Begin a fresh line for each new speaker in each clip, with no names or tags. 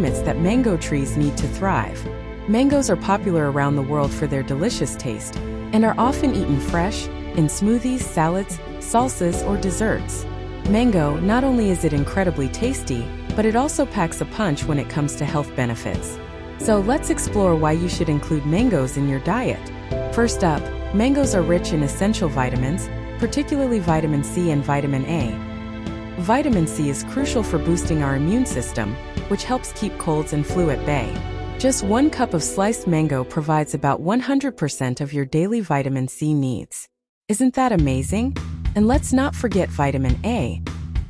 climates that mango trees need to thrive. Mangoes are popular around the world for their delicious taste and are often eaten fresh, in smoothies, salads, salsas, or desserts. Mango, not only is it incredibly tasty, but it also packs a punch when it comes to health benefits. So let's explore why you should include mangoes in your diet. First up, mangoes are rich in essential vitamins, particularly vitamin C and vitamin A. Vitamin C is crucial for boosting our immune system, which helps keep colds and flu at bay. Just 1 cup of sliced mango provides about 100% of your daily vitamin C needs. Isn't that amazing? And let's not forget vitamin A,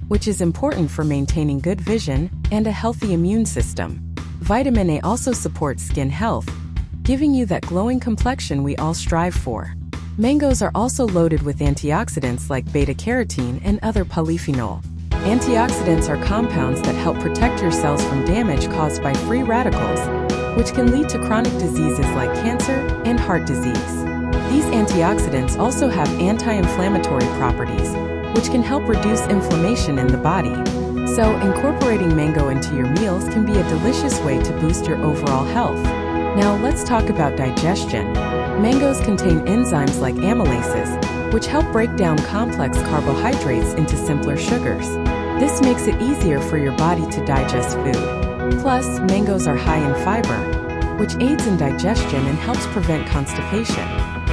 which is important for maintaining good vision and a healthy immune system. Vitamin A also supports skin health, giving you that glowing complexion we all strive for. Mangoes are also loaded with antioxidants like beta-carotene and other polyphenol. Antioxidants are compounds that help protect your cells from damage caused by free radicals, which can lead to chronic diseases like cancer and heart disease. These antioxidants also have anti-inflammatory properties, which can help reduce inflammation in the body. So, incorporating mango into your meals can be a delicious way to boost your overall health. Now, let's talk about digestion. Mangoes contain enzymes like amylases, which help break down complex carbohydrates into simpler sugars. This makes it easier for your body to digest food. Plus, mangoes are high in fiber, which aids in digestion and helps prevent constipation.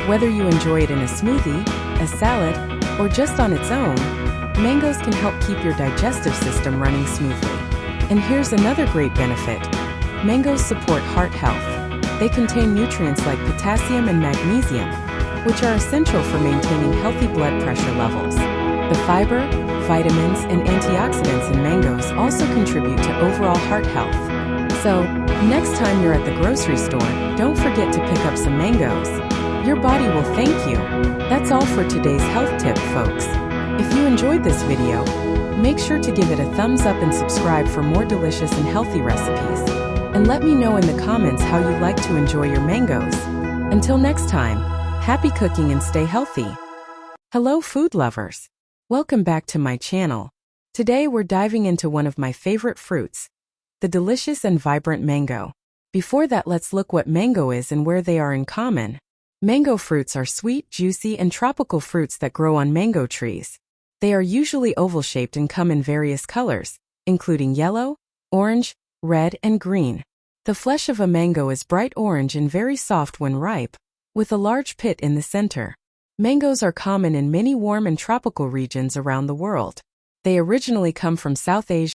Whether you enjoy it in a smoothie, a salad, or just on its own, mangoes can help keep your digestive system running smoothly. And here's another great benefit. Mangoes support heart health. They contain nutrients like potassium and magnesium, which are essential for maintaining healthy blood pressure levels. The fiber, vitamins, and antioxidants in mangoes also contribute to overall heart health. So, next time you're at the grocery store, don't forget to pick up some mangoes. Your body will thank you. That's all for today's health tip, folks. If you enjoyed this video, make sure to give it a thumbs up and subscribe for more delicious and healthy recipes. And let me know in the comments how you like to enjoy your mangoes. Until next time, happy cooking and stay healthy. Hello, food lovers. Welcome back to my channel. Today we're diving into one of my favorite fruits, the delicious and vibrant mango. Before that, let's look what mango is and where they are in common. Mango fruits are sweet, juicy, and tropical fruits that grow on mango trees. They are usually oval-shaped and come in various colors, including yellow, orange, red, and green. The flesh of a mango is bright orange and very soft when ripe, with a large pit in the center. Mangoes are common in many warm and tropical regions around the world. They originally come from South Asia.